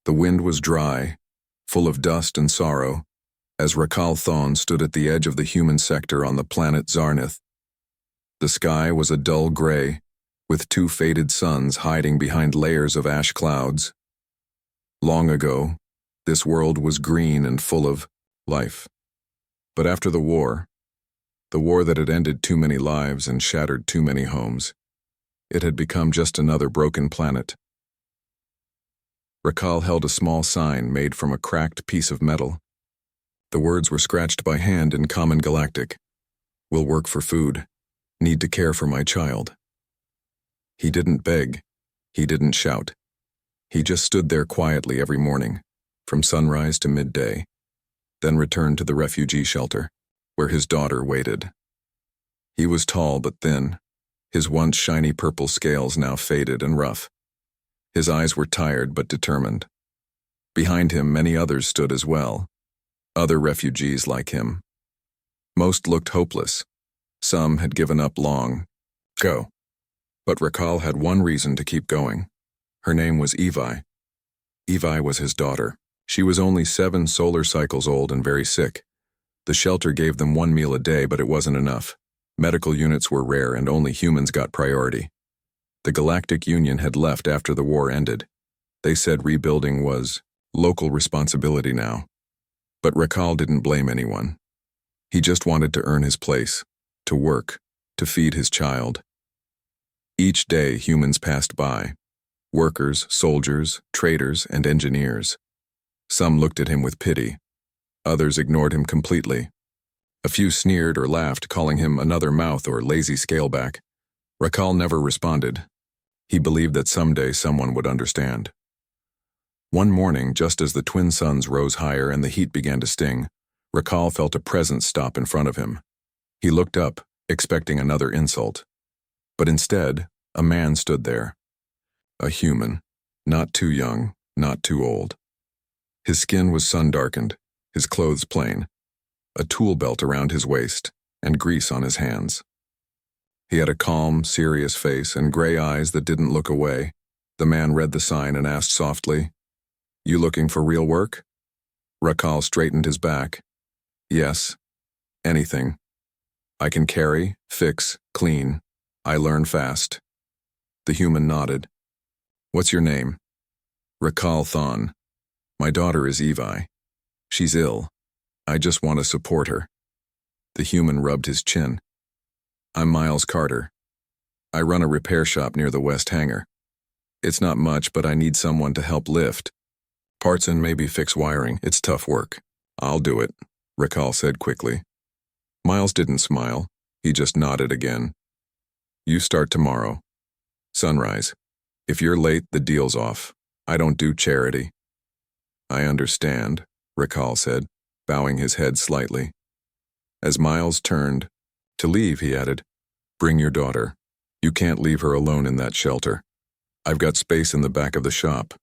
The wind was dry, full of dust and sorrow, as Rakal Thon stood at the edge of the human sector on the planet Zarnith. The sky was a dull gray, with two faded suns hiding behind layers of ash clouds. Long ago, this world was green and full of life. But after the war that had ended too many lives and shattered too many homes, it had become just another broken planet. Rakal held a small sign made from a cracked piece of metal. The words were scratched by hand in Common Galactic. "Will work for food. Need to care for my child." He didn't beg. He didn't shout. He just stood there quietly every morning, from sunrise to midday, then returned to the refugee shelter, where his daughter waited. He was tall but thin, his once shiny purple scales now faded and rough. His eyes were tired but determined. Behind him, many others stood as well, other refugees like him. Most looked hopeless. Some had given up long ago. But Rakal had one reason to keep going. Her name was Evi. Evi was his daughter. She was only 7 solar cycles old and very sick. The shelter gave them 1 meal a day, but it wasn't enough. Medical units were rare and only humans got priority. The Galactic Union had left after the war ended. They said rebuilding was local responsibility now. But Rakal didn't blame anyone. He just wanted to earn his place, to work, to feed his child. Each day humans passed by. Workers, soldiers, traders, and engineers. Some looked at him with pity. Others ignored him completely. A few sneered or laughed, calling him another mouth or lazy scaleback. Rakal never responded. He believed that someday someone would understand. One morning, just as the twin suns rose higher and the heat began to sting, Rakal felt a presence stop in front of him. He looked up, expecting another insult. But instead, a man stood there. A human, not too young, not too old. His skin was sun-darkened, his clothes plain, a tool belt around his waist, and grease on his hands. He had a calm, serious face and gray eyes that didn't look away. The man read the sign and asked softly, "You looking for real work?" Rakal straightened his back. "Yes. Anything. I can carry, fix, clean. I learn fast." The human nodded. "What's your name?" "Rakal Thon. My daughter is Evi. She's ill. I just want to support her." The human rubbed his chin. "I'm Miles Carter. I run a repair shop near the West Hangar. It's not much, but I need someone to help lift parts and maybe fix wiring. It's tough work." "I'll do it," Rakal said quickly. Miles didn't smile. He just nodded again. "You start tomorrow. Sunrise. If you're late, the deal's off. I don't do charity." "I understand," Rakal said, bowing his head slightly. As Miles turned to leave, he added, "Bring your daughter. You can't leave her alone in that shelter. I've got space in the back of the shop.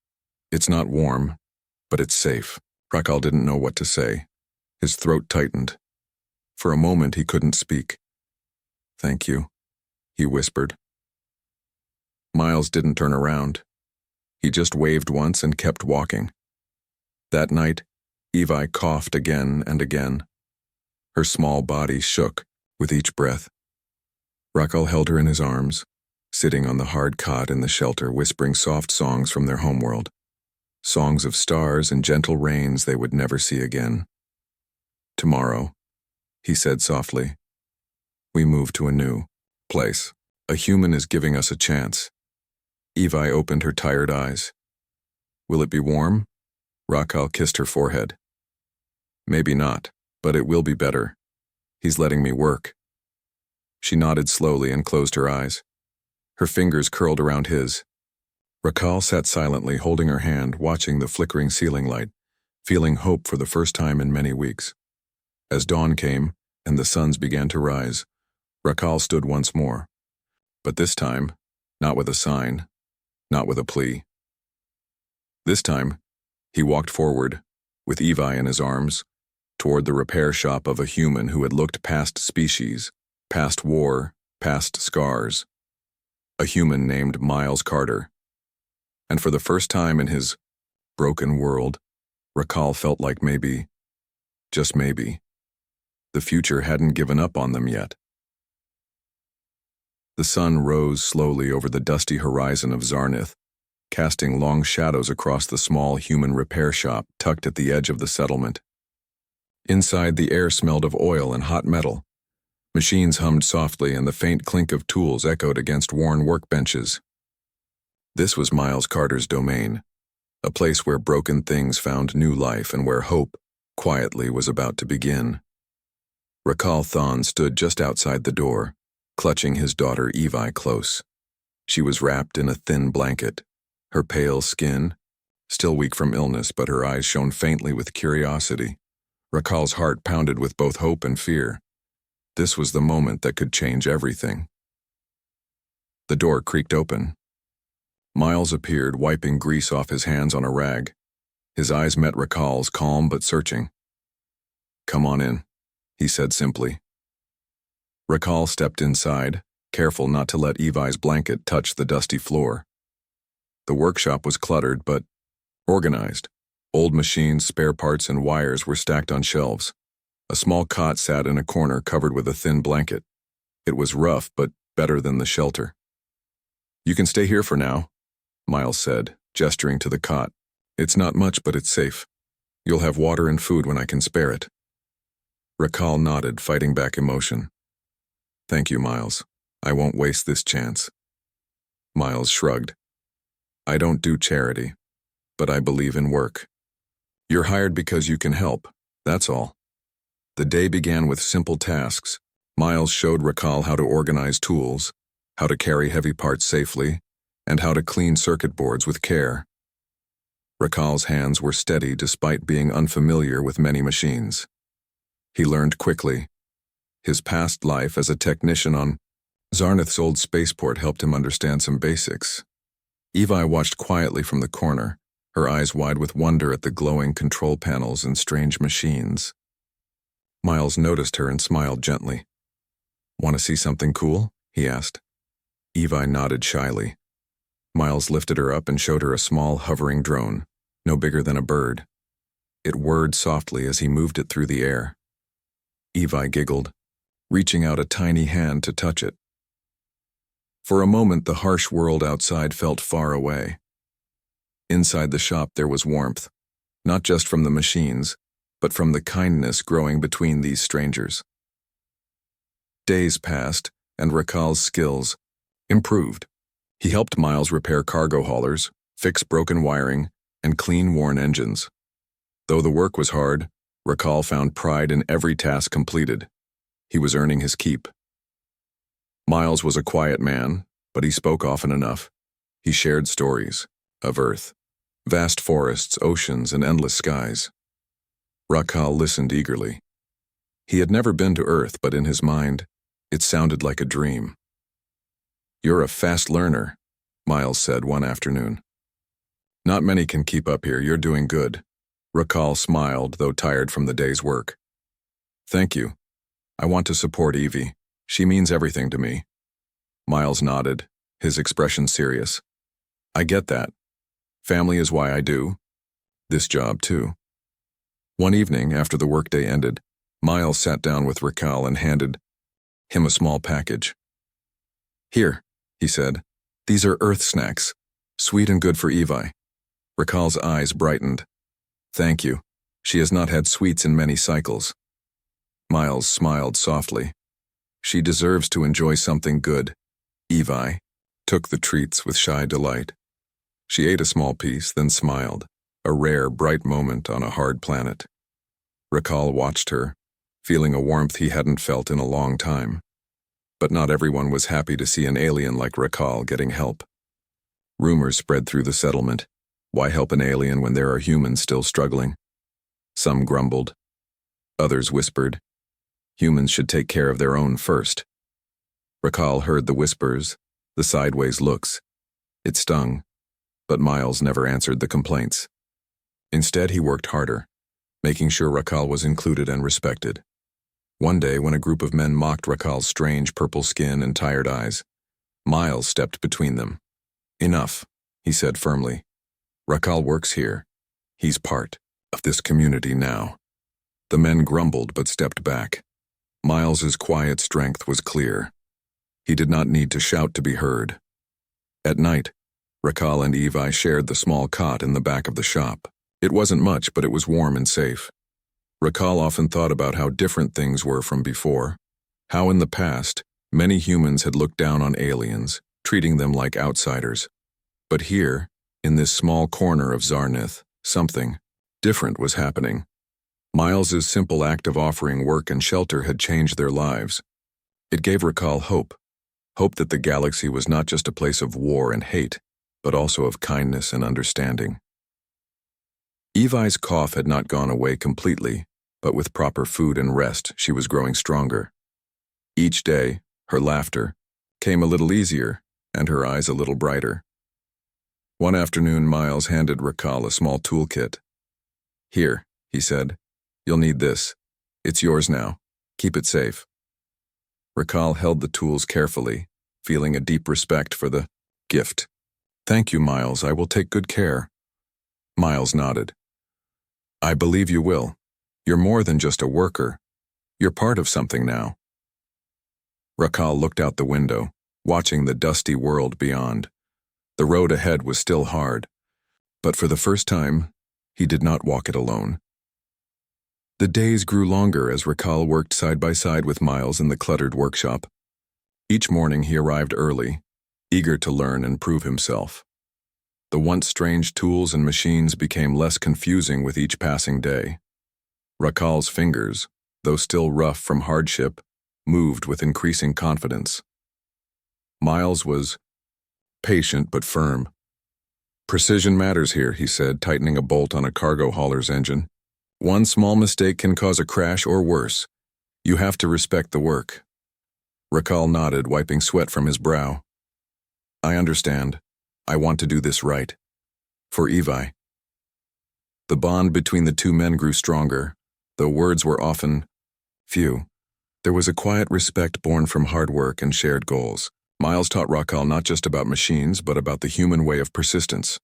It's not warm, but it's safe." Rakal didn't know what to say. His throat tightened. For a moment he couldn't speak. "Thank you," he whispered. Miles didn't turn around. He just waved once and kept walking. That night, Evi coughed again and again. Her small body shook with each breath. Rakal held her in his arms, sitting on the hard cot in the shelter, whispering soft songs from their homeworld. Songs of stars and gentle rains they would never see again. "Tomorrow," he said softly, "we move to a new place. A human is giving us a chance." Evi opened her tired eyes. "Will it be warm?" Rakal kissed her forehead. "Maybe not, but it will be better. He's letting me work." She nodded slowly and closed her eyes. Her fingers curled around his. Rakal sat silently, holding her hand, watching the flickering ceiling light, feeling hope for the first time in many weeks. As dawn came and the suns began to rise, Rakal stood once more. But this time, not with a sign, not with a plea. This time, he walked forward, with Evi in his arms, toward the repair shop of a human who had looked past species, past war, past scars. A human named Miles Carter. And for the first time in his broken world, Rakal felt like maybe, just maybe, the future hadn't given up on them yet. The sun rose slowly over the dusty horizon of Zarnith, casting long shadows across the small human repair shop tucked at the edge of the settlement. Inside, the air smelled of oil and hot metal. Machines hummed softly, and the faint clink of tools echoed against worn workbenches. This was Miles Carter's domain, a place where broken things found new life and where hope, quietly, was about to begin. Rakal Thon stood just outside the door, clutching his daughter Evi close. She was wrapped in a thin blanket, her pale skin, still weak from illness, but her eyes shone faintly with curiosity. Rakal's heart pounded with both hope and fear. This was the moment that could change everything. The door creaked open. Miles appeared, wiping grease off his hands on a rag. His eyes met Rakal's, calm but searching. "Come on in," he said simply. Rakal stepped inside, careful not to let Evi's blanket touch the dusty floor. The workshop was cluttered but organized. Old machines, spare parts, and wires were stacked on shelves. A small cot sat in a corner covered with a thin blanket. It was rough, but better than the shelter. "You can stay here for now," Miles said, gesturing to the cot. "It's not much, but it's safe. You'll have water and food when I can spare it." Rakal nodded, fighting back emotion. "Thank you, Miles. I won't waste this chance." Miles shrugged. "I don't do charity, but I believe in work. You're hired because you can help, that's all." The day began with simple tasks. Miles showed Rakal how to organize tools, how to carry heavy parts safely, and how to clean circuit boards with care. Rakal's hands were steady despite being unfamiliar with many machines. He learned quickly. His past life as a technician on Zarnith's old spaceport helped him understand some basics. Evi watched quietly from the corner, her eyes wide with wonder at the glowing control panels and strange machines. Miles noticed her and smiled gently. "Want to see something cool?" he asked. Evi nodded shyly. Miles lifted her up and showed her a small, hovering drone, no bigger than a bird. It whirred softly as he moved it through the air. Evi giggled, reaching out a tiny hand to touch it. For a moment, the harsh world outside felt far away. Inside the shop there was warmth, not just from the machines, but from the kindness growing between these strangers. Days passed, and Rakal's skills improved. He helped Miles repair cargo haulers, fix broken wiring, and clean worn engines. Though the work was hard, Rakal found pride in every task completed. He was earning his keep. Miles was a quiet man, but he spoke often enough. He shared stories of Earth, vast forests, oceans, and endless skies. Rakal listened eagerly. He had never been to Earth, but in his mind, it sounded like a dream. "You're a fast learner," Miles said one afternoon. "Not many can keep up here. You're doing good." Rakal smiled, though tired from the day's work. "Thank you. I want to support Evie. She means everything to me." Miles nodded, his expression serious. "I get that. Family is why I do this job, too." One evening, after the workday ended, Miles sat down with Rakal and handed him a small package. "Here," he said. "These are Earth snacks, sweet and good for Evi." Rakal's eyes brightened. "Thank you. She has not had sweets in many cycles." Miles smiled softly. "She deserves to enjoy something good." Evi took the treats with shy delight. She ate a small piece, then smiled, a rare, bright moment on a hard planet. Rakal watched her, feeling a warmth he hadn't felt in a long time. But not everyone was happy to see an alien like Rakal getting help. Rumors spread through the settlement. Why help an alien when there are humans still struggling? Some grumbled. Others whispered, humans should take care of their own first. Rakal heard the whispers, the sideways looks. It stung, but Miles never answered the complaints. Instead, he worked harder, making sure Rakal was included and respected. One day, when a group of men mocked Rakal's strange purple skin and tired eyes, Miles stepped between them. "Enough," he said firmly. "Rakal works here. He's part of this community now. The men grumbled but stepped back. Miles's quiet strength was clear. He did not need to shout to be heard. At night, Rakhal and Evi shared the small cot in the back of the shop. It wasn't much, but it was warm and safe. Rakhal often thought about how different things were from before, how in the past, many humans had looked down on aliens, treating them like outsiders. But here, in this small corner of Zarnith, something different was happening. Miles's simple act of offering work and shelter had changed their lives. It gave Rakhal hope that the galaxy was not just a place of war and hate, but also of kindness and understanding. Evi's cough had not gone away completely, but with proper food and rest, she was growing stronger. Each day, her laughter came a little easier and her eyes a little brighter. One afternoon, Miles handed Rakhal a small toolkit. "Here," he said, "you'll need this. It's yours now. Keep it safe." Rakhal held the tools carefully, feeling a deep respect for the gift. "Thank you, Miles. I will take good care." Miles nodded. "I believe you will. You're more than just a worker. You're part of something now." Rakhal looked out the window, watching the dusty world beyond. The road ahead was still hard, but for the first time, he did not walk it alone. The days grew longer as Rakhal worked side by side with Miles in the cluttered workshop. Each morning he arrived early, eager to learn and prove himself. The once strange tools and machines became less confusing with each passing day. Rakhal's fingers, though still rough from hardship, moved with increasing confidence. Miles was patient but firm. "Precision matters here," he said, tightening a bolt on a cargo hauler's engine. "One small mistake can cause a crash or worse. You have to respect the work." Rakhal nodded, wiping sweat from his brow. "I understand. I want to do this right. For Evi." The bond between the two men grew stronger, though words were often few. There was a quiet respect born from hard work and shared goals. Miles taught Rakhal not just about machines, but about the human way of persistence.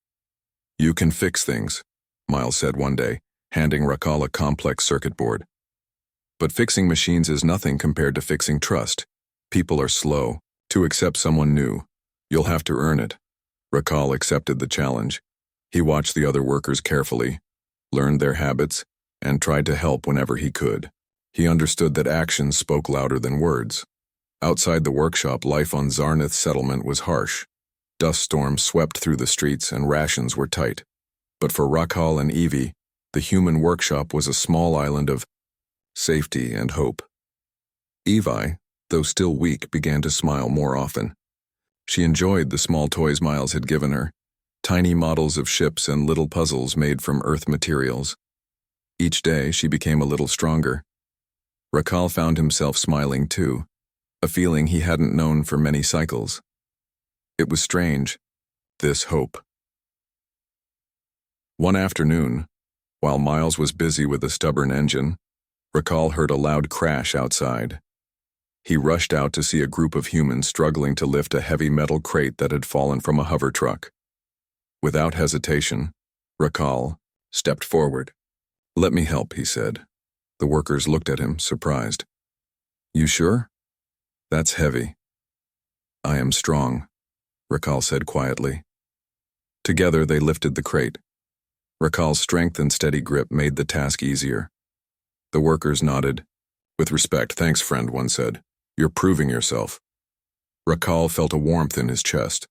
"You can fix things," Miles said one day, handing Rakhal a complex circuit board. "But fixing machines is nothing compared to fixing trust. People are slow to accept someone new. You'll have to earn it." Rakhal accepted the challenge. He watched the other workers carefully, learned their habits, and tried to help whenever he could. He understood that actions spoke louder than words. Outside the workshop, life on Zarnith settlement was harsh. Dust storms swept through the streets and rations were tight. But for Rakhal and Evi, the human workshop was a small island of safety and hope. Evi, though still weak, began to smile more often. She enjoyed the small toys Miles had given her, tiny models of ships and little puzzles made from Earth materials. Each day, she became a little stronger. Rakhal found himself smiling too, a feeling he hadn't known for many cycles. It was strange, this hope. One afternoon, while Miles was busy with a stubborn engine, Rakhal heard a loud crash outside. He rushed out to see a group of humans struggling to lift a heavy metal crate that had fallen from a hover truck. Without hesitation, Rakhal stepped forward. "Let me help," he said. The workers looked at him, surprised. "You sure? That's heavy." "I am strong," Rakhal said quietly. Together they lifted the crate. Rakhal's strength and steady grip made the task easier. The workers nodded. "With respect, thanks, friend," one said. "You're proving yourself." Rakhal felt a warmth in his chest.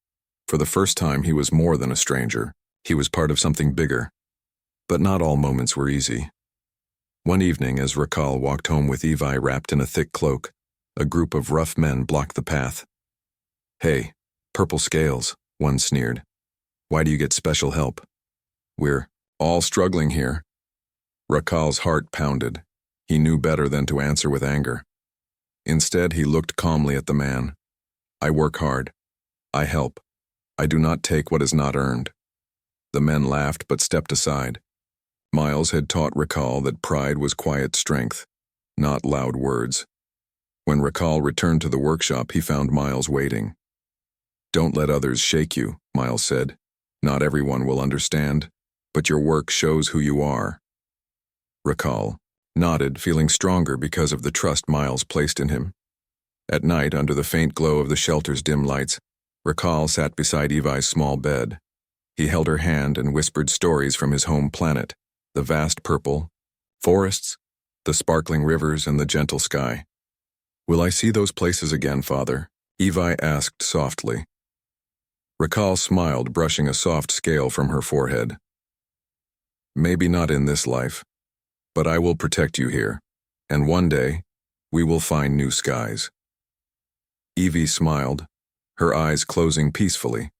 For the first time, he was more than a stranger. He was part of something bigger. But not all moments were easy. One evening, as Rakhal walked home with Evi wrapped in a thick cloak, a group of rough men blocked the path. "Hey, purple scales," one sneered. "Why do you get special help?" "We're all struggling here." Rakhal's heart pounded. He knew better than to answer with anger. Instead, he looked calmly at the man. "I work hard. I help. I do not take what is not earned." The men laughed but stepped aside. Miles had taught Rakhal that pride was quiet strength, not loud words. When Rakhal returned to the workshop, he found Miles waiting. "Don't let others shake you," Miles said. "Not everyone will understand, but your work shows who you are. Rakal nodded, feeling stronger because of the trust Miles placed in him. At night, under the faint glow of the shelter's dim lights, Rakal sat beside Evi's small bed. He held her hand and whispered stories from his home planet, the vast purple, forests, the sparkling rivers, and the gentle sky. "Will I see those places again, Father?" Evi asked softly. Rakal smiled, brushing a soft scale from her forehead. "Maybe not in this life, but I will protect you here, and one day, we will find new skies." Evie smiled, her eyes closing peacefully.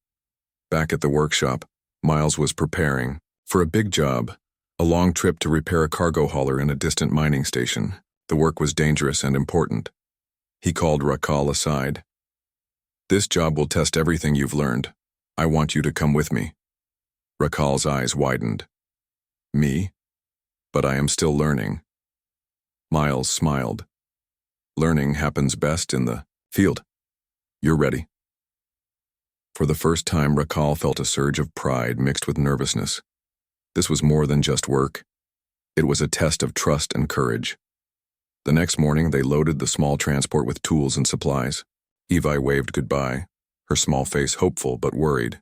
Back at the workshop, Miles was preparing for a big job, a long trip to repair a cargo hauler in a distant mining station. The work was dangerous and important. He called Rakal aside. "This job will test everything you've learned. I want you to come with me." Rakal's eyes widened. "Me? But I am still learning." Miles smiled. "Learning happens best in the field. You're ready." For the first time, Rakal felt a surge of pride mixed with nervousness. This was more than just work. It was a test of trust and courage. The next morning, they loaded the small transport with tools and supplies. Evi waved goodbye, her small face hopeful but worried.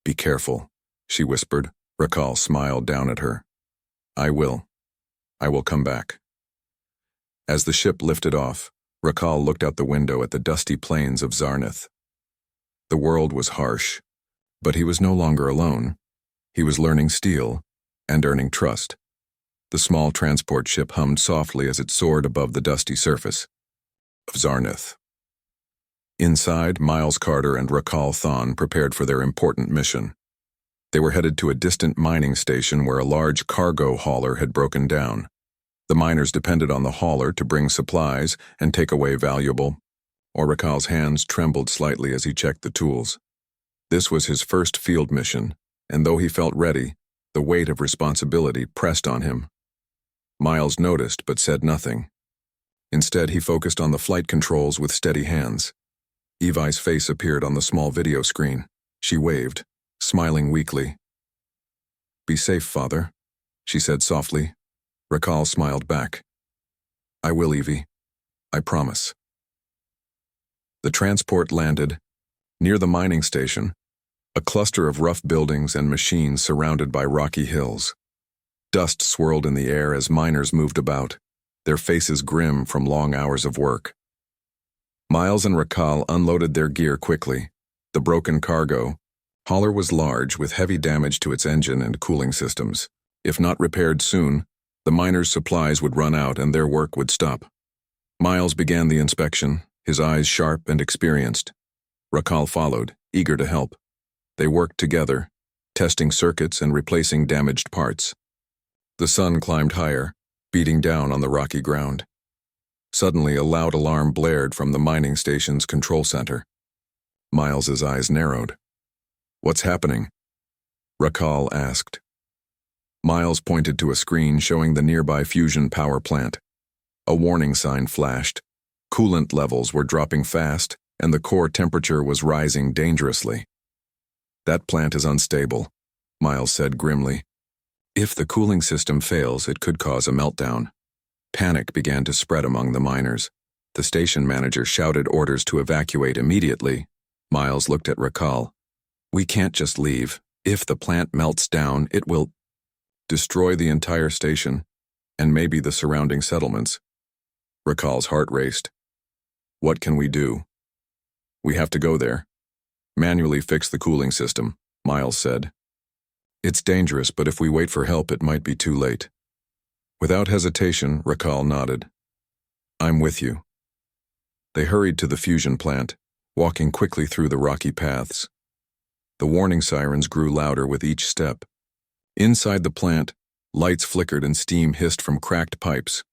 "Be careful," she whispered. Rakal smiled down at her. I will come back." As the ship lifted off, Rakal looked out the window at the dusty plains of Zarnith. The world was harsh, but he was no longer alone. He was learning steel and earning trust. The small transport ship hummed softly as it soared above the dusty surface of Zarnith. Inside, Miles Carter and Rakal Thon prepared for their important mission. They were headed to a distant mining station where a large cargo hauler had broken down. The miners depended on the hauler to bring supplies and take away valuable. Rakal's hands trembled slightly as he checked the tools. This was his first field mission, and though he felt ready, the weight of responsibility pressed on him. Miles noticed but said nothing. Instead, he focused on the flight controls with steady hands. Evi's face appeared on the small video screen. She waved, smiling weakly. "Be safe, Father," she said softly. Rakal smiled back. "I will, Evie. I promise." The transport landed near the mining station, a cluster of rough buildings and machines surrounded by rocky hills. Dust swirled in the air as miners moved about, their faces grim from long hours of work. Miles and Rakal unloaded their gear quickly. The broken cargo hauler was large, with heavy damage to its engine and cooling systems. If not repaired soon, the miners' supplies would run out and their work would stop. Miles began the inspection, his eyes sharp and experienced. Rakal followed, eager to help. They worked together, testing circuits and replacing damaged parts. The sun climbed higher, beating down on the rocky ground. Suddenly, a loud alarm blared from the mining station's control center. Miles's eyes narrowed. "What's happening?" Rakal asked. Miles pointed to a screen showing the nearby fusion power plant. A warning sign flashed. Coolant levels were dropping fast, and the core temperature was rising dangerously. "That plant is unstable," Miles said grimly. "If the cooling system fails, it could cause a meltdown." Panic began to spread among the miners. The station manager shouted orders to evacuate immediately. Miles looked at Rakal. "We can't just leave. If the plant melts down, it will destroy the entire station, and maybe the surrounding settlements." Rakal's heart raced. "What can we do?" "We have to go there. Manually fix the cooling system," Miles said. "It's dangerous, but if we wait for help, it might be too late." Without hesitation, Rakal nodded. "I'm with you." They hurried to the fusion plant, walking quickly through the rocky paths. The warning sirens grew louder with each step. Inside the plant, lights flickered and steam hissed from cracked pipes.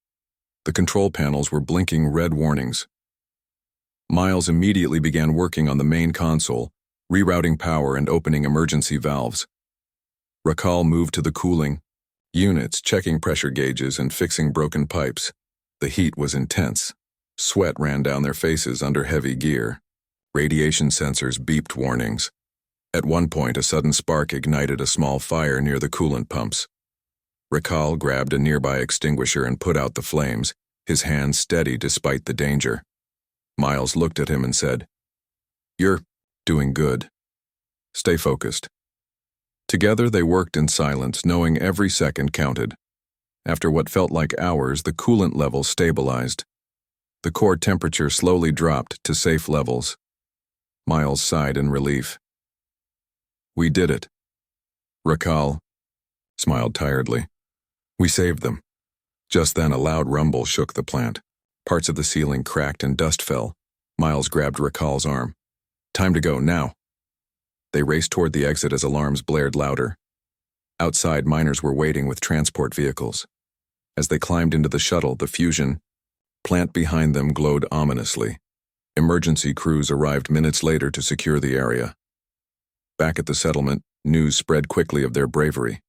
The control panels were blinking red warnings. Miles immediately began working on the main console, rerouting power and opening emergency valves. Rakal moved to the cooling units, checking pressure gauges and fixing broken pipes. The heat was intense. Sweat ran down their faces under heavy gear. Radiation sensors beeped warnings. At one point, a sudden spark ignited a small fire near the coolant pumps. Rakal grabbed a nearby extinguisher and put out the flames, his hand steady despite the danger. Miles looked at him and said, "You're doing good. Stay focused." Together they worked in silence, knowing every second counted. After what felt like hours, the coolant level stabilized. The core temperature slowly dropped to safe levels. Miles sighed in relief. "We did it." Rakal smiled tiredly. "We saved them." Just then a loud rumble shook the plant. Parts of the ceiling cracked and dust fell. Miles grabbed Rakal's arm. "Time to go, now." They raced toward the exit as alarms blared louder. Outside, miners were waiting with transport vehicles. As they climbed into the shuttle, the fusion plant behind them glowed ominously. Emergency crews arrived minutes later to secure the area. Back at the settlement, news spread quickly of their bravery.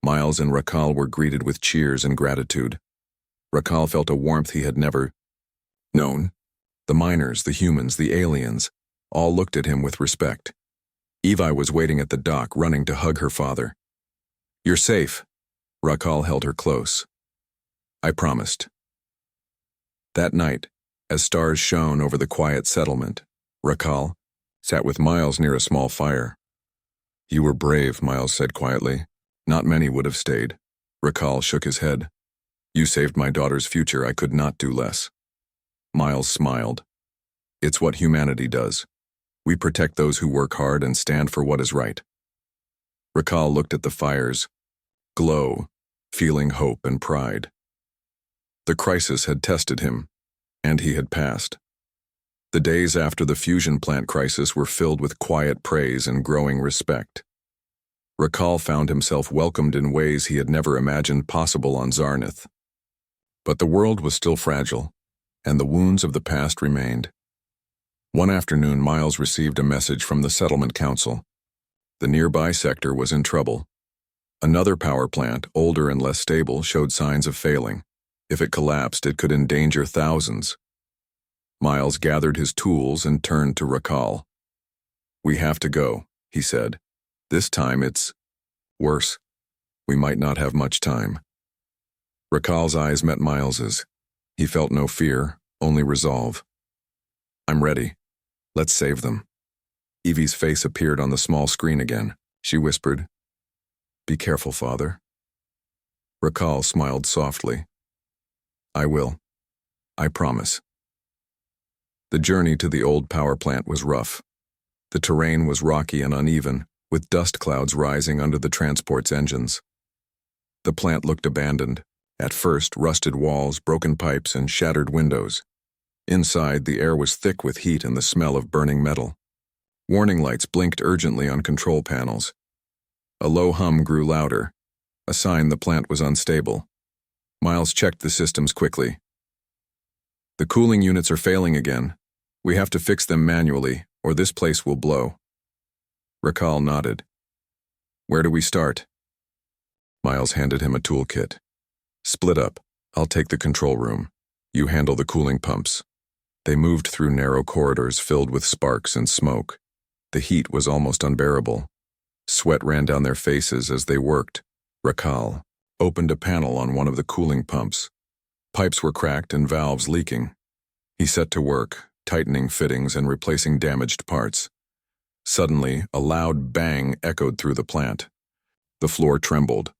Miles and Rakal were greeted with cheers and gratitude. Rakal felt a warmth he had never known. The miners, the humans, the aliens, all looked at him with respect. Evi was waiting at the dock, running to hug her father. "You're safe." Rakal held her close. "I promised." That night, as stars shone over the quiet settlement, Rakal sat with Miles near a small fire. "You were brave," Miles said quietly. "Not many would have stayed." Rakal shook his head. "You saved my daughter's future. I could not do less." Miles smiled. "It's what humanity does. We protect those who work hard and stand for what is right." Rakal looked at the fire's glow, feeling hope and pride. The crisis had tested him, and he had passed. The days after the fusion plant crisis were filled with quiet praise and growing respect. Rakal found himself welcomed in ways he had never imagined possible on Zarnith. But the world was still fragile, and the wounds of the past remained. One afternoon, Miles received a message from the settlement council. The nearby sector was in trouble. Another power plant, older and less stable, showed signs of failing. If it collapsed, it could endanger thousands. Miles gathered his tools and turned to Rakal. "We have to go," he said. "This time it's worse. We might not have much time." Rakal's eyes met Miles's. He felt no fear, only resolve. "I'm ready. Let's save them." Evie's face appeared on the small screen again. She whispered, "Be careful, Father." Rakal smiled softly. "I will. I promise." The journey to the old power plant was rough. The terrain was rocky and uneven, with dust clouds rising under the transport's engines. The plant looked abandoned. At first, rusted walls, broken pipes, and shattered windows. Inside, the air was thick with heat and the smell of burning metal. Warning lights blinked urgently on control panels. A low hum grew louder, a sign the plant was unstable. Miles checked the systems quickly. "The cooling units are failing again. We have to fix them manually, or this place will blow." Rakal nodded. "Where do we start?" Miles handed him a toolkit. "Split up. I'll take the control room. You handle the cooling pumps." They moved through narrow corridors filled with sparks and smoke. The heat was almost unbearable. Sweat ran down their faces as they worked. Rakal opened a panel on one of the cooling pumps. Pipes were cracked and valves leaking. He set to work, tightening fittings and replacing damaged parts. Suddenly, a loud bang echoed through the plant. The floor trembled.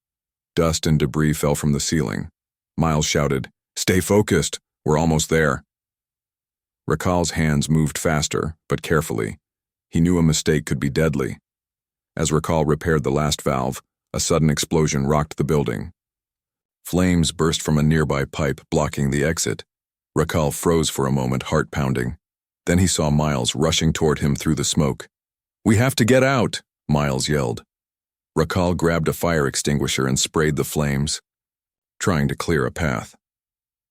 Dust and debris fell from the ceiling. Miles shouted, "Stay focused! We're almost there!" Rakal's hands moved faster, but carefully. He knew a mistake could be deadly. As Rakal repaired the last valve, a sudden explosion rocked the building. Flames burst from a nearby pipe, blocking the exit. Rakal froze for a moment, heart pounding. Then he saw Miles rushing toward him through the smoke. "We have to get out!" Miles yelled. Rakal grabbed a fire extinguisher and sprayed the flames, trying to clear a path.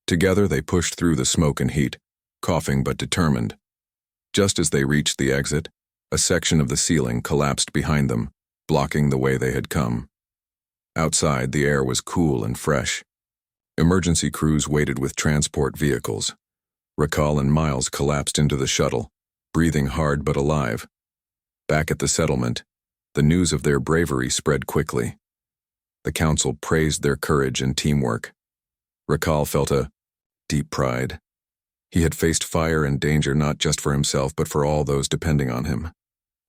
Together they pushed through the smoke and heat, coughing but determined. Just as they reached the exit, a section of the ceiling collapsed behind them, blocking the way they had come. Outside, the air was cool and fresh. Emergency crews waited with transport vehicles. Rakal and Miles collapsed into the shuttle, breathing hard but alive. Back at the settlement, the news of their bravery spread quickly. The council praised their courage and teamwork. Rakal felt a deep pride. He had faced fire and danger not just for himself but for all those depending on him.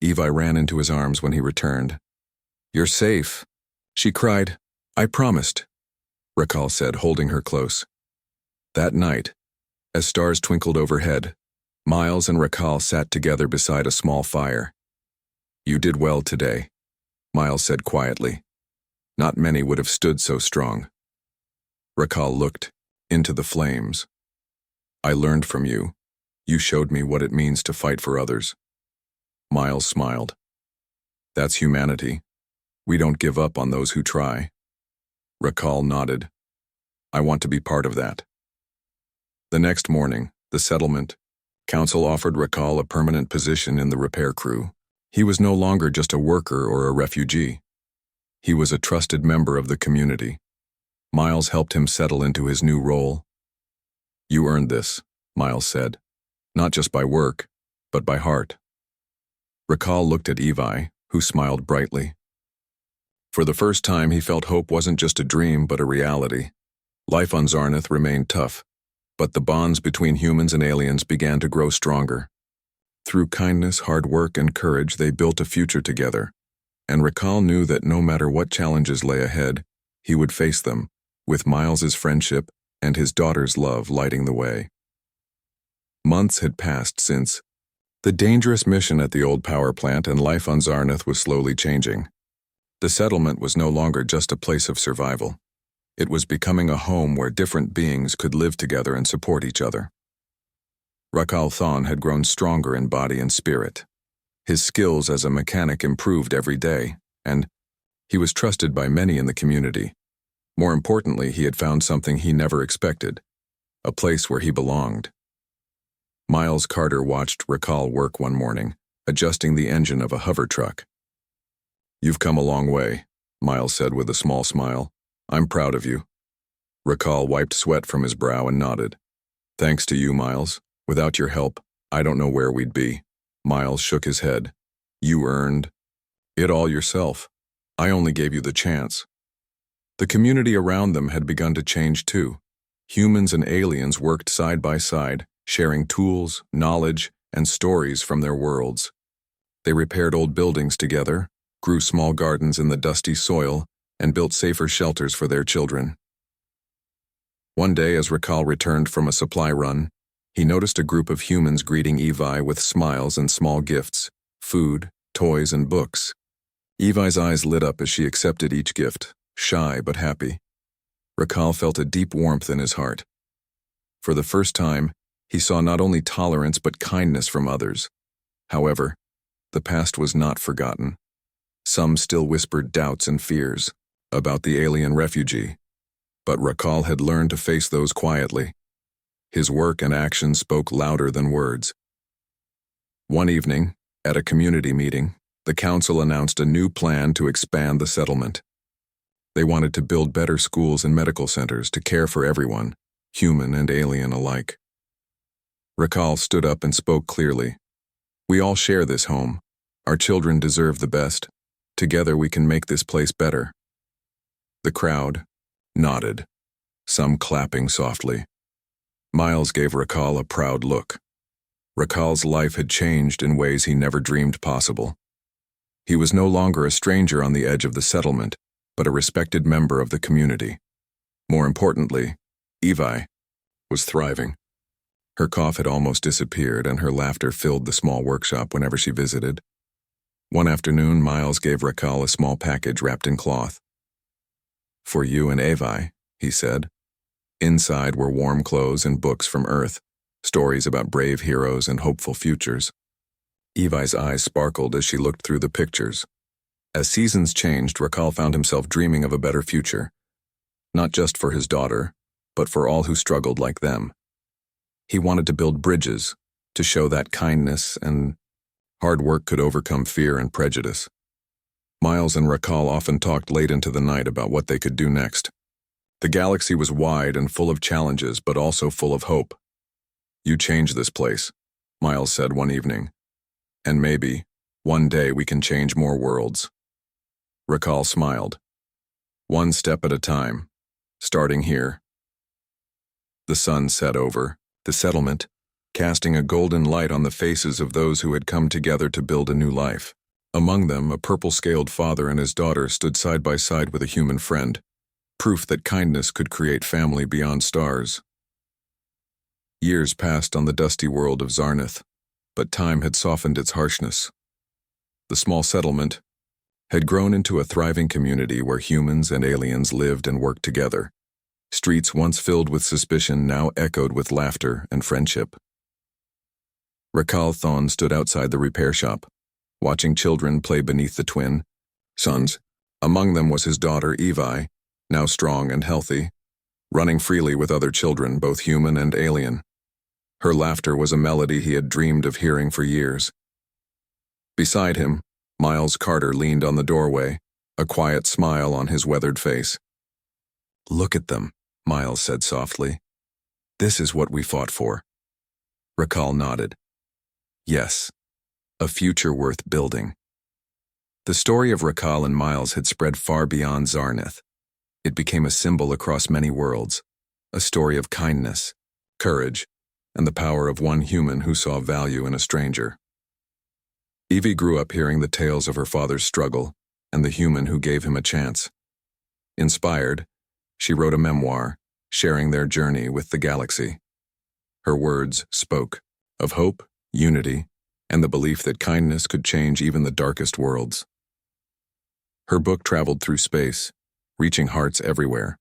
Evi ran into his arms when he returned. "You're safe," she cried. "I promised," Rakal said, holding her close. That night, as stars twinkled overhead, Miles and Rakal sat together beside a small fire. "You did well today," Miles said quietly. "Not many would have stood so strong." Rakal looked into the flames. "I learned from you. You showed me what it means to fight for others." Miles smiled. "That's humanity. We don't give up on those who try." Rakal nodded. "I want to be part of that." The next morning, the settlement council offered Rakal a permanent position in the repair crew. He was no longer just a worker or a refugee. He was a trusted member of the community. Miles helped him settle into his new role. "You earned this," Miles said, "not just by work, but by heart." Rakal looked at Evi, who smiled brightly. For the first time, he felt hope wasn't just a dream, but a reality. Life on Zarnath remained tough, but the bonds between humans and aliens began to grow stronger. Through kindness, hard work, and courage, they built a future together, and Rakal knew that no matter what challenges lay ahead, he would face them, with Miles's friendship and his daughter's love lighting the way. Months had passed since the dangerous mission at the old power plant, and life on Zarnath was slowly changing. The settlement was no longer just a place of survival. It was becoming a home where different beings could live together and support each other. Rakal Thon had grown stronger in body and spirit. His skills as a mechanic improved every day, and he was trusted by many in the community. More importantly, he had found something he never expected, a place where he belonged. Miles Carter watched Rakal work one morning, adjusting the engine of a hover truck. "You've come a long way," Miles said with a small smile. "I'm proud of you." Rakal wiped sweat from his brow and nodded. "Thanks to you, Miles. Without your help, I don't know where we'd be." Miles shook his head. "You earned it all yourself. I only gave you the chance." The community around them had begun to change too. Humans and aliens worked side by side, sharing tools, knowledge, and stories from their worlds. They repaired old buildings together, grew small gardens in the dusty soil, and built safer shelters for their children. One day, as Rakal returned from a supply run, he noticed a group of humans greeting Evi with smiles and small gifts, food, toys, and books. Evi's eyes lit up as she accepted each gift, shy but happy. Rakal felt a deep warmth in his heart. For the first time, he saw not only tolerance but kindness from others. However, the past was not forgotten. Some still whispered doubts and fears about the alien refugee, but Rakal had learned to face those quietly. His work and actions spoke louder than words. One evening, at a community meeting, the council announced a new plan to expand the settlement. They wanted to build better schools and medical centers to care for everyone, human and alien alike. Rakal stood up and spoke clearly. "We all share this home. Our children deserve the best. Together we can make this place better." The crowd nodded, some clapping softly. Miles gave Rakal a proud look. Rakal's life had changed in ways he never dreamed possible. He was no longer a stranger on the edge of the settlement, but a respected member of the community. More importantly, Evi was thriving. Her cough had almost disappeared, and her laughter filled the small workshop whenever she visited. One afternoon, Miles gave Rakal a small package wrapped in cloth. "For you and Evi," he said. Inside were warm clothes and books from Earth, stories about brave heroes and hopeful futures. Evi's eyes sparkled as she looked through the pictures. As seasons changed, Rakal found himself dreaming of a better future, not just for his daughter, but for all who struggled like them. He wanted to build bridges, to show that kindness and hard work could overcome fear and prejudice. Miles and Rakal often talked late into the night about what they could do next. The galaxy was wide and full of challenges, but also full of hope. "You changed this place," Miles said one evening. "And maybe, One day we can change more worlds. Rakal smiled. One step at a time, starting here. The sun set over the settlement, casting a golden light on the faces of those who had come together to build a new life. Among them, a purple-scaled father and his daughter stood side by side with a human friend, proof that kindness could create family beyond stars. Years passed on the dusty world of Zarnath, but time had softened its harshness. The small settlement had grown into a thriving community where humans and aliens lived and worked together. Streets once filled with suspicion now echoed with laughter and friendship. Rakal Thon stood outside the repair shop, watching children play beneath the twin suns. Among them was his daughter Evi, now strong and healthy, running freely with other children, both human and alien. Her laughter was a melody he had dreamed of hearing for years. Beside him, Miles Carter leaned on the doorway, a quiet smile on his weathered face. "Look at them," Miles said softly. "This is what we fought for." Rakal nodded. Yes, a future worth building. The story of Rakal and Miles had spread far beyond Zarnath. It became a symbol across many worlds, a story of kindness, courage, and the power of one human who saw value in a stranger. Evie grew up hearing the tales of her father's struggle and the human who gave him a chance. Inspired, she wrote a memoir, sharing their journey with the galaxy. Her words spoke of hope, unity, and the belief that kindness could change even the darkest worlds. Her book traveled through space, reaching hearts everywhere.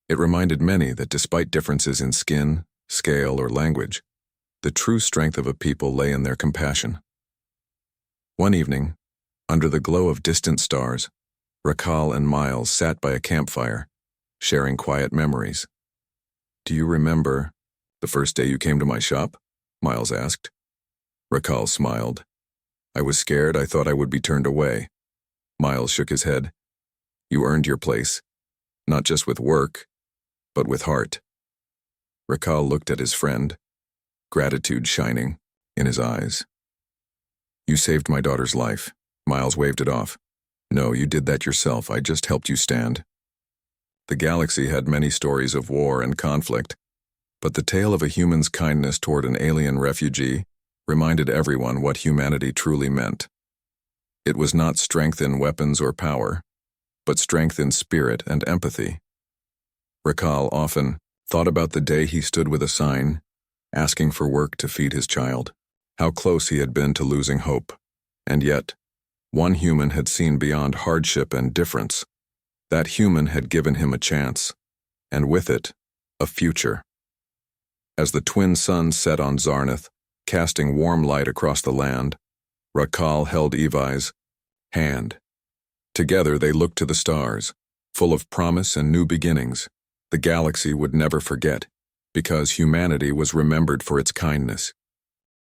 It reminded many that despite differences in skin, scale, or language, the true strength of a people lay in their compassion. One evening, under the glow of distant stars, Rakal and Miles sat by a campfire, sharing quiet memories. "Do you remember the first day you came to my shop?" Miles asked. Rakal smiled. "I was scared. I thought I would be turned away." Miles shook his head. "You earned your place, not just with work, but with heart." Rakal looked at his friend, gratitude shining in his eyes. "You saved my daughter's life." Miles waved it off. "No, you did that yourself. I just helped you stand." The galaxy had many stories of war and conflict, but the tale of a human's kindness toward an alien refugee reminded everyone what humanity truly meant. It was not strength in weapons or power, but strength in spirit and empathy. Rakal often thought about the day he stood with a sign, asking for work to feed his child, how close he had been to losing hope. And yet, one human had seen beyond hardship and difference. That human had given him a chance, and with it, a future. As the twin suns set on Zarnath, casting warm light across the land, Rakal held Evi's hand. Together they looked to the stars, full of promise and new beginnings. The galaxy would never forget, because humanity was remembered for its kindness,